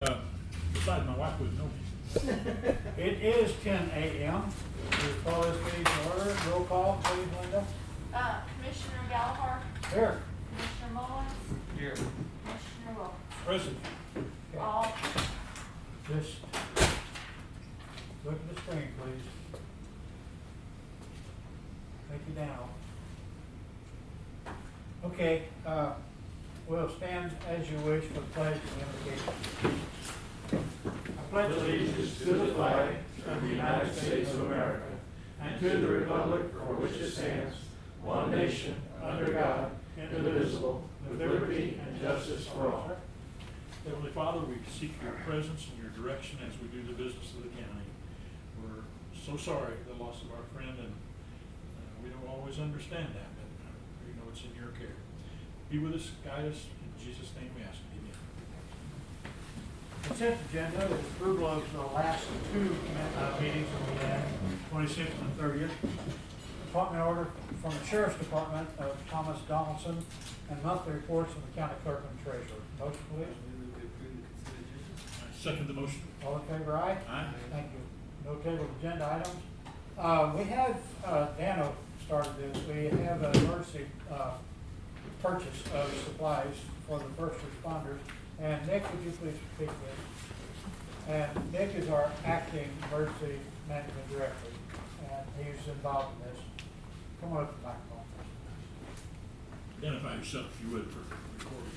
Besides, my wife wouldn't know me. It is 10 a.m. We call this meeting to order. Roll call, please, Linda. Commissioner Gallagher, Here. Commissioner Mullins, Here. Commissioner Wilkes. Present. Okay. All, Just look at the screen, please. Thank you down. Okay, we'll stand as you wish for the pledge of invocation. I pledge allegiance to the flag of the United States of America and to the republic for which it stands, one nation, under God, indivisible, with liberty and justice for all. Heavenly Father, we seek your presence and your direction as we do the business of the county. We're so sorry for the loss of our friend, and we don't always understand that, but we know it's in your care. Be with us, guide us. In Jesus' name we ask. Amen. Consent agenda is approval of the last two meetings that we had, 26th and 30th. Appointment order from the Sheriff's Department of Thomas Donaldson, and monthly reports from the county clerk and treasurer. Motion, please. I second the motion. All in favor, aye? Aye. Thank you. No table agenda items. We have, Dano started this, we have an emergency purchase of supplies for the first responders. And Nick, would you please speak this? And Nick is our acting emergency management director, and he's involved in this. Come on up to the microphone. Identify yourself if you would for recording.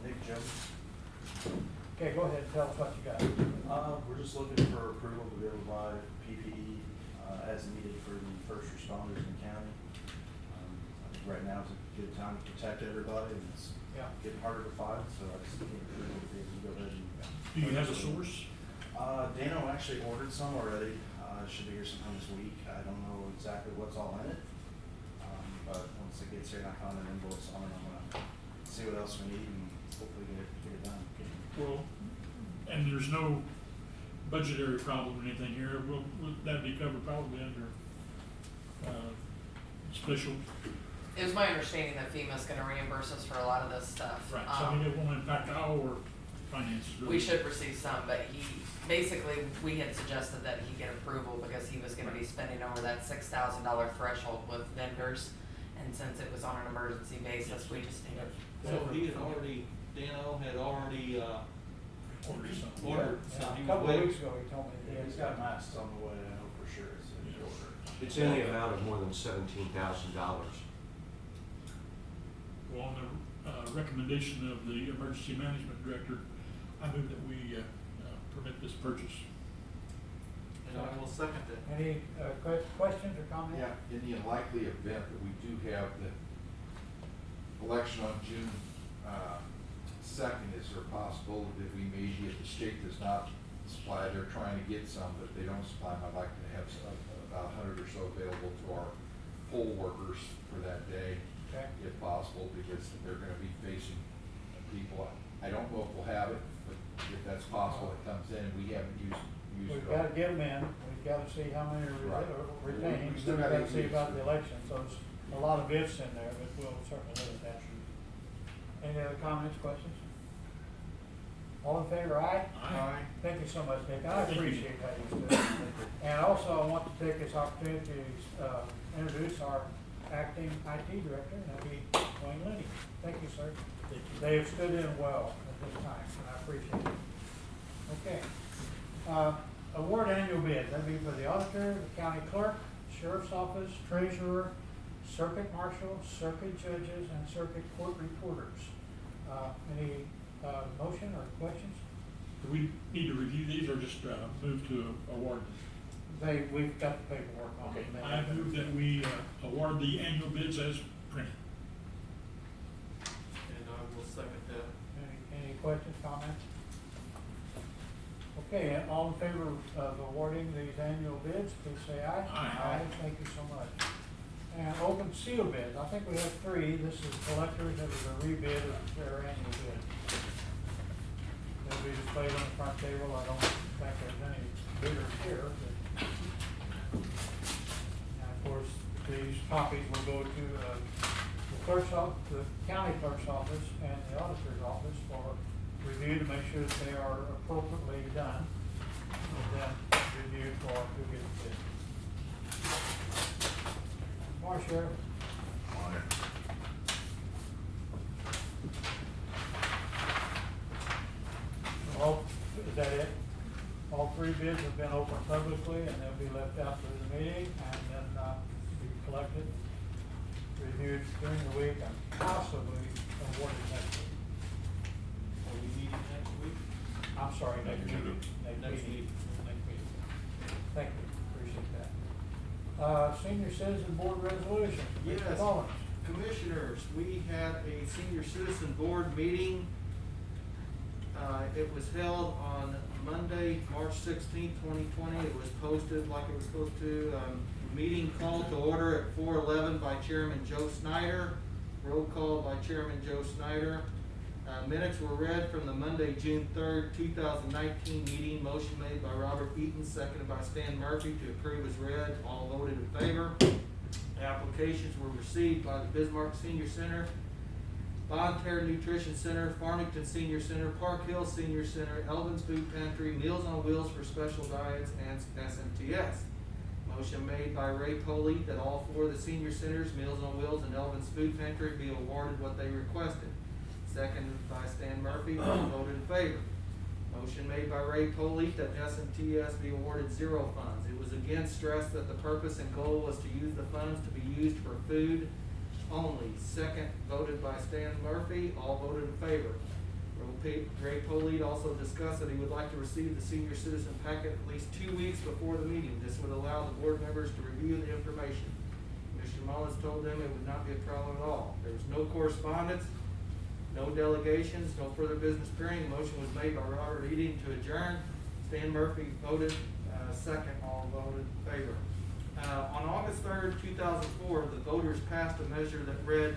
Nick Jones. Okay, go ahead and tell us what you got. We're just looking for approval to be able to buy PPE as needed for the first responders in the county. I think right now is a good time to protect everybody, and it's Yeah. getting harder to find, so I just think we're going to be able to go ahead and. Do you have a source? Dano actually ordered some already. Should be here sometime this week. I don't know exactly what's all in it. But once it gets here and I found an invoice on it, I'm gonna see what else we need and hopefully get it done. Well, and there's no budgetary problem or anything here. Will that be covered probably under special? It was my understanding that FEMA's gonna reimburse us for a lot of this stuff. Right, so I mean, it won't impact our finances really. We should receive some, but we had suggested that he get approval because he was gonna be spending over that $6,000 threshold with vendors. And since it was on an emergency basis, we just needed. So he had already, Dano had already, Order something. ordered Yeah, some. a couple of weeks ago, he told me. Yeah, he's got masks on the way, I know for sure it's in order. It's in the amount of more than $17,000. Well, on the recommendation of the emergency management director, I move that we permit this purchase. And I will second that. Any questions or comments? Yeah, in the unlikely event that we do have the election on June 2nd, is there a possibility that we may be, if the state does not supply, they're trying to get some, but if they don't supply them, I'd like to have about 100 or so available to our poll workers for that day, Okay. if possible, because they're gonna be facing people. I don't know if we'll have it, but if that's possible, it comes in, and we haven't used We've it. got to get them in, we've got to see how many are Right. retaining, We still we've got gotta to see use about it. the election, so there's a lot of ifs in there, but we'll certainly look at that. Any other comments, questions? All in favor, aye? Aye. Thank you so much, Nick, I Thank you. appreciate how you do it. And also, I want to take this opportunity to introduce our acting IT director, and that'd be Wayne Lenny. Thank you, sir. Thank you. They have stood in well at this time, and I appreciate it. Okay. Award annual bid, that'd be for the auditor, the county clerk, sheriff's office, treasurer, circuit marshal, circuit judges, and circuit court reporters. Any motion or questions? Do we need to review these or just move to award? We've got the paperwork on Okay, it. I move that we award the annual bids as printed. And I will second that. Any questions, comments? Okay, and all in favor of awarding these annual bids, please say aye. Aye. Thank you so much. And open seal bids, I think we have three. This is collectors, that is a rebid of their annual bid. They'll be displayed on the front table. I don't think there's any bidders here, but. And of course, these copies will go to the clerk's office, the county clerk's office, and the auditor's office for review to make sure that they are appropriately done, and then review for who gets bid. Morning, Sheriff. All, is that it? All three bids have been opened publicly, and they'll be left out for the meeting, and then, be collected, reviewed during the week, and possibly awarded next week. Are we meeting next week? I'm sorry, next meeting. Next week. Next meeting. Thank you, appreciate that. Senior Citizen Board Resolution. Mr. Yes. Collins. Commissioners, we had a senior citizen board meeting. It was held on Monday, March 16th, 2020. It was posted like it was supposed to. Meeting called to order at 4:11 by Chairman Joe Snyder. Roll call by Chairman Joe Snyder. Minutes were read from the Monday, June 3rd, 2019 meeting. Motion made by Robert Eaton, seconded by Stan Murphy to approve as read. All voted in favor. Applications were received by the Bismarck Senior Center, Bonterra Nutrition Center, Farmington Senior Center, Park Hill Senior Center, Elvin's Food Pantry, Meals on Wheels for Special Diets, and SMTS. Motion made by Ray Poley that all four of the senior centers, Meals on Wheels and Elvin's Food Pantry, be awarded what they requested. Seconded by Stan Murphy, all voted in favor. Motion made by Ray Poley that SMTS be awarded zero funds. It was again stressed that the purpose and goal was to use the funds to be used for food only. Second, voted by Stan Murphy, all voted in favor. Ray Polite also discussed that he would like to receive the senior citizen packet at least 2 weeks before the meeting. This would allow the board members to review the information. Commissioner Mullins told them it would not be a problem at all. There was no correspondence, no delegations, no further business period. The motion was made by Robert Eaton to adjourn. Stan Murphy voted second, all voted in favor. On August 3rd, 2004, the voters passed a measure that read,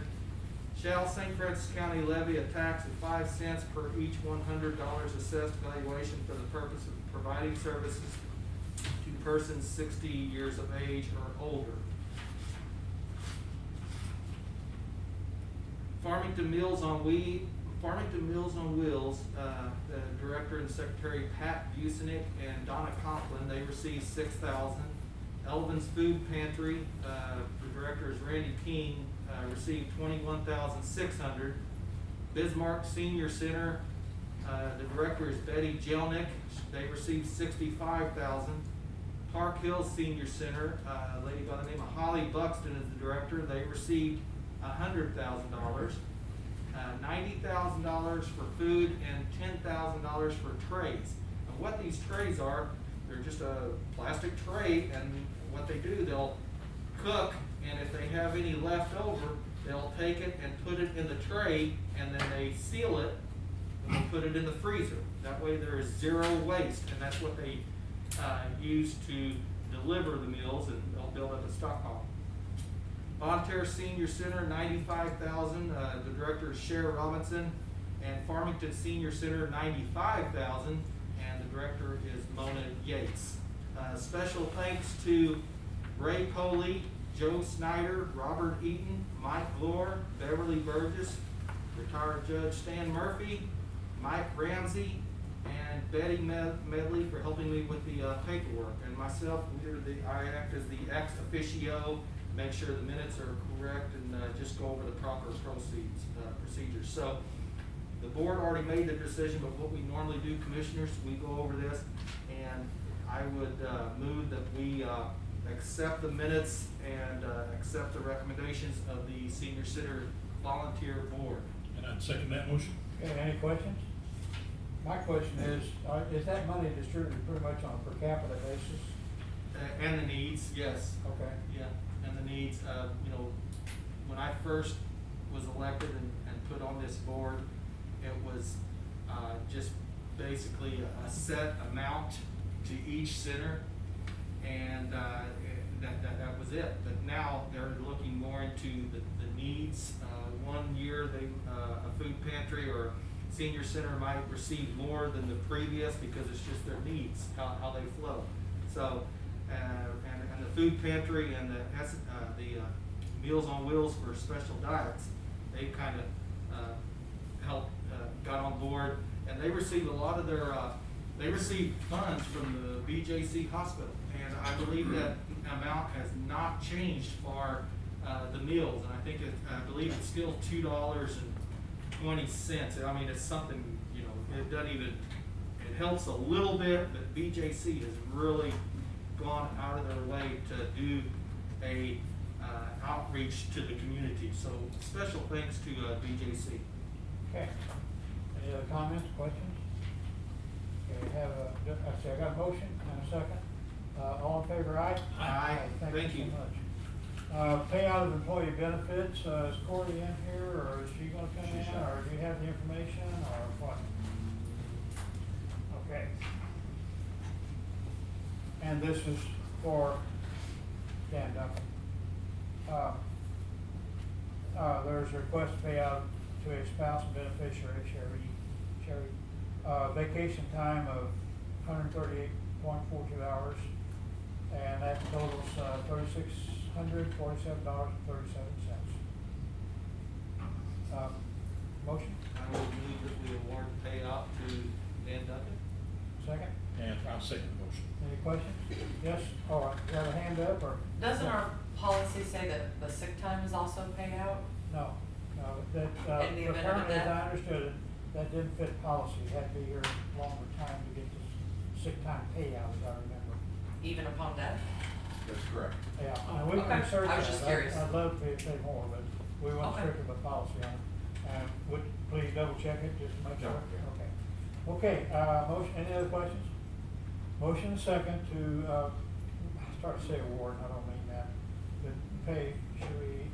shall St. Francis County levy a tax of 5 cents per each $100 assessed valuation for the purpose of providing services to persons 60 years of age or older. Farmington Meals on Wheels, the director and secretary Pat Busenik and Donna Conklin, they received $6,000. Elvin's Food Pantry, the director is Randy King, received $21,600. Bismarck Senior Center, the director is Betty Jelnick, they received $65,000. Park Hill Senior Center, a lady by the name of Holly Buxton is the director, they received $100,000. $90,000 for food and $10,000 for trays. And what these trays are, they're just a plastic tray, and what they do, they'll cook, and if they have any left over, they'll take it and put it in the tray, and then they seal it, and they'll put it in the freezer. That way there is zero waste, and that's what they use to deliver the meals, and they'll build up a stockpile. Bonterra Senior Center, $95,000. The director is Cher Robinson, and Farmington Senior Center, $95,000, and the director is Mona Yates. Special thanks to Ray Poley, Joe Snyder, Robert Eaton, Mike Glore, Beverly Burgess, retired Judge Stan Murphy, Mike Ramsey, and Betty Medley for helping me with the paperwork. And myself, I act as the ex officio, make sure the minutes are correct, and just go over the proper procedures. So the board already made the decision, but what we normally do, commissioners, we go over this, and I would move that we accept the minutes and accept the recommendations of the Senior Center Volunteer Board. And I'd second that motion. Okay, any questions? My question is that money distributed pretty much on a per capita basis? And the needs, yes. Okay. Yeah, and the needs, when I first was elected and put on this board, it was just basically a set amount to each center, and that was it. But now they're looking more into the needs. 1 year, a food pantry or senior center might receive more than the previous because it's just their needs, how they flow. So, and the food pantry and the Meals on Wheels for Special Diets, they kind of helped, got on board and they receive a lot of their, they receive funds from the BJC hospital. And I believe that amount has not changed for, the meals, and I think I believe it's still $2.20. I mean, it's something, you know, it doesn't even, it helps a little bit, but BJC has really gone out of their way to do a, outreach to the community. So special thanks to, BJC. Okay. Any other comments, questions? Okay, we have I got a motion and a second. All in favor, aye? Aye. Thank so you. much. Payout of employee benefits, is Cory in here, or is she gonna come in, She's or do you have the information, or what? Okay. And this is for Dan Duncan. There's a request to pay out to a spouse and beneficiary, Sherry, vacation time of 138.42 hours, and that totals $3,647.37. Motion, I will move that we award payout to Dan Duncan. second? And I'll second the motion. Any questions? Yes, all right, you have a hand up, or? Doesn't our policy say that the sick time is also paid out? No, that, In the event of a apparently, as I death? understood it, that didn't fit policy, you had to be here longer time to get this sick time payout, as I remember. Even upon death? That's correct. Yeah, and we can Okay, research that. I was just curious. I'd love to say more, but we went Okay. strictly with policy on it. Would, please double check it, just to make sure. No. Okay. Okay, motion, any other questions? Motion second to, start to say award, I don't mean that, but pay Sheree,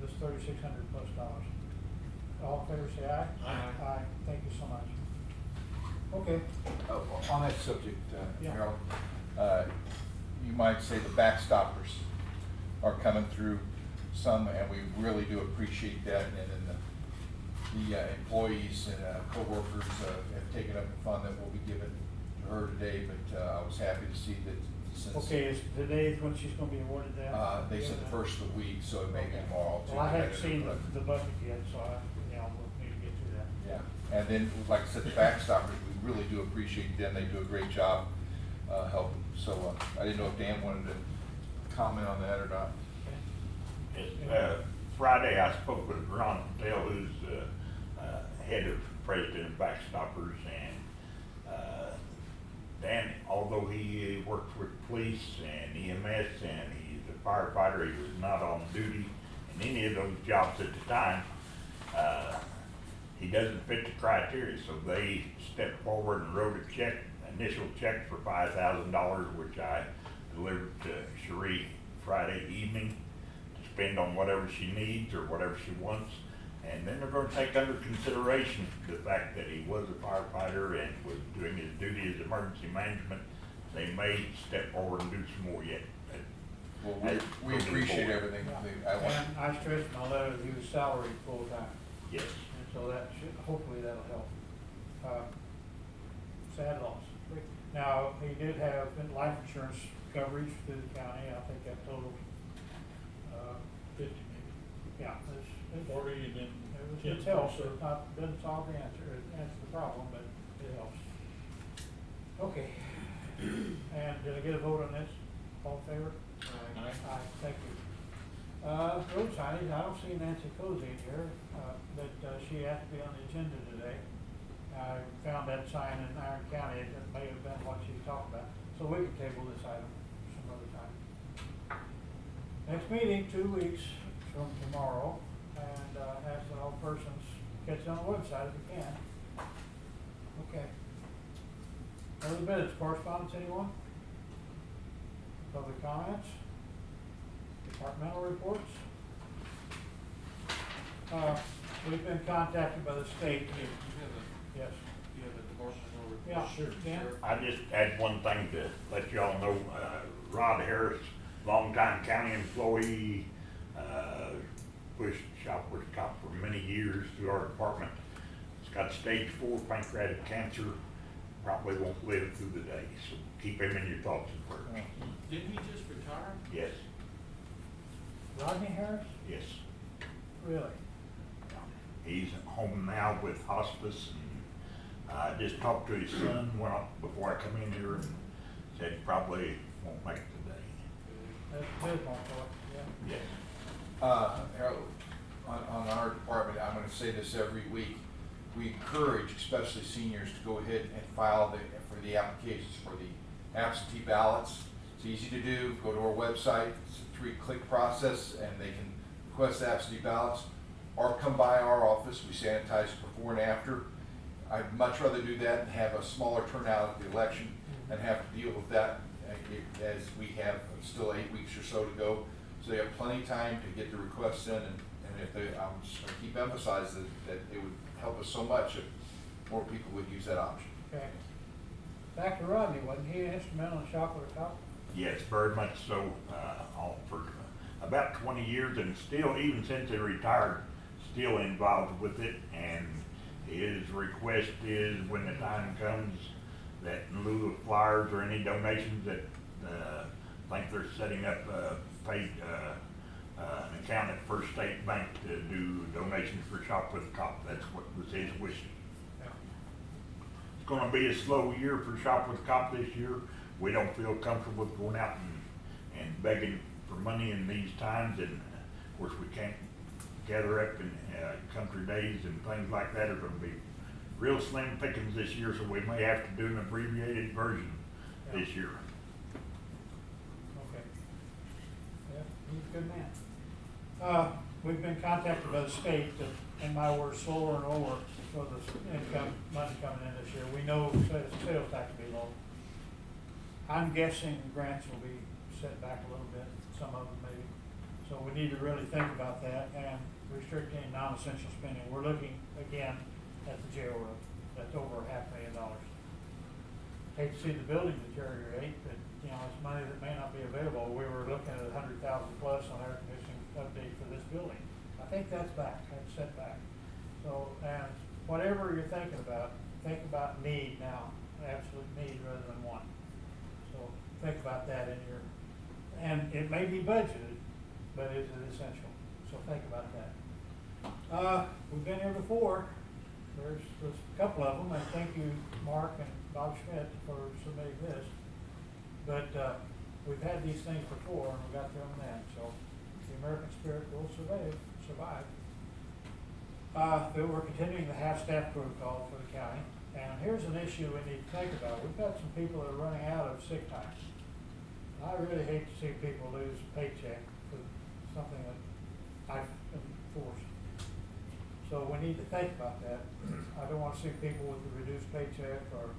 this $3,600 plus dollars. All in favor, say aye. Aye. Aye, thank you so much. Okay, On that subject, Yeah. Harold, you might say the backstoppers are coming through some, and we really do appreciate that. And then the employees and coworkers have taken up the fund that will be given to her today, but I was happy to see that since. okay, is today when she's gonna be awarded that? They said the first of the week, so it may be Okay. tomorrow. too. Well, I haven't But- seen the budget yet, so we'll need to get through that. Yeah, and then, like I said, the backstoppers, we really do appreciate them, they do a great job, helping. So, I didn't know if Dan wanted to comment on that or not. Friday, I spoke with Ron Patel, who's head of President of Backstoppers, and Dan, although he works with police and EMS and he's a firefighter, he was not on duty in any of those jobs at the time. He doesn't fit the criteria, so they stepped forward and wrote a check, initial check for $5,000, which I delivered to Cherie Friday evening to spend on whatever she needs or whatever she wants. And then they're gonna take under consideration the fact that he was a firefighter and was doing his duty as emergency management. They may step forward and do some more yet. Well, we appreciate everything. I want, And I stressed in my letter that he was salaried full-time, Yes. and so that should, hopefully that'll help. Sad loss. Now, he did have life insurance coverage through the county, I think that totaled, 50 maybe. yeah, it's, 40 and then it 10 helps, also. it not, doesn't solve the answer the problem, but it helps. Okay, and did I get a vote on this? All in favor? Aye. Aye, thank you. Road signage, I don't see Nancy Cozy in here, but she asked to be on the agenda today. I found that sign in Iron County, it may have been what she was talking about, so we can table this item some other time. Next meeting, 2 weeks from tomorrow, and ask that all persons catch it on the website if you can. Okay. Other business, correspondence, anyone? Public comments? Departmental reports? We've been contacted by the state. Yes. You have a departmental report? Yeah, Sure. Dan? I just had one thing to let y'all know, Rod Harris, longtime county employee, pushed Southwest Cop for many years through our department. He's got stage 4 pancreatic cancer, probably won't live through the day, so keep him in your thoughts and prayers. Didn't he just retire? Yes, Rodney Harris? yes. Really? He's home now with hospice I just talked to his son, before I come in here, and said probably won't make it today. That's good, my boy, yeah. Yes. Harold, on our department, I'm gonna say this every week, we encourage, especially seniors, to go ahead and file for the applications for the absentee ballots. It's easy to do, go to our website, it's a 3-click process, and they can request absentee ballots, or come by our office, we sanitize before and after. I'd much rather do that and have a smaller turnout at the election and have to deal with that as we have still 8 weeks or so to go. So they have plenty of time to get the requests in, and if they, I'm just gonna keep emphasizing that it would help us so much if more people would use that option. Okay. Back to Rodney, wasn't he instrumental in Shop with a Cop? Yes, very much so, for about 20 years, and still, even since he retired, still involved with it. And his request is, when the time comes, that in lieu of flyers or any donations, that I think they're setting up an account at First State Bank to do donations for Shop with a Cop. That's what was his wish. Yeah. It's gonna be a slow year for Shop with a Cop this year. We don't feel comfortable with going out and begging for money in these times, and of course we can't gather up in country days and things like that are gonna be real slim pickings this year, so we may have to do an abbreviated version this year. Okay. Yeah, he's a good man. We've been contacted by the state that, in my words, slower and lower for the income, money coming in this year. We know sales tax will be low. I'm guessing grants will be set back a little bit, some of them maybe. So we need to really think about that and restricting non-essential spending. We're looking again at the jail road. That's over $500,000. Hate to see the building deteriorate, but you know, it's money that may not be available. We were looking at 100,000 plus on air conditioning update for this building. I think that's back, that's set back. So, and whatever you're thinking about, think about need now, absolute need rather than want. So think about that in your, and it may be budgeted, but is it essential? So think about that. We've been here before. There's a couple of them, and thank you, Mark and Bob Schmidt, for submitting this. But we've had these things before, and we got through them then. So the American spirit will survive. But we're continuing the half-staff protocol for the county. And here's an issue we need to think about. We've got some people that are running out of sick time. I really hate to see people lose a paycheck for something that I've enforced. So we need to think about that. I don't want to see people with a reduced paycheck or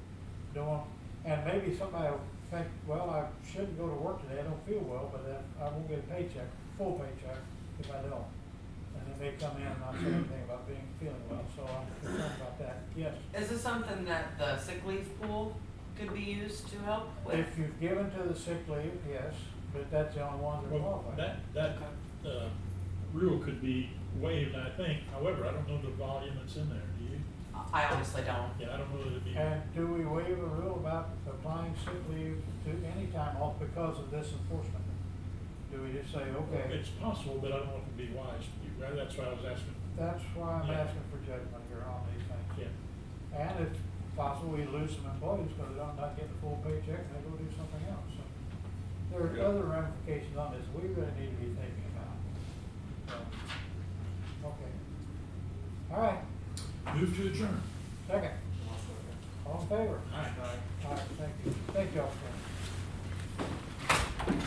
and maybe somebody will think, well, I shouldn't go to work today, I don't feel well, but I won't get a paycheck, full paycheck, if I don't. And then they come in and not say anything about feeling well, so I'm concerned about that. Yes? Is this something that the sick leave pool could be used to help with? If you've given to the sick leave, yes, but that's the only one that Well, qualifies. that rule could be waived, I think. However, I don't know the volume that's in there. Do you? I honestly don't. Yeah, I don't know that it'd be. And do we waive a rule about applying sick leave to any time off because of this enforcement? Do we just say, okay? It's possible, but I don't know if it'd be wise to do. That's why I was asking. That's why I'm Yeah. asking for judgment here on these things. Yeah. And it's possible we lose some employees because they're not getting a full paycheck and they go do something else. So there are other ramifications on this we really need to be thinking about. So, okay. All right. Move to adjourn. Second. All in favor? Aye. All right, thank you. Thank you all for coming.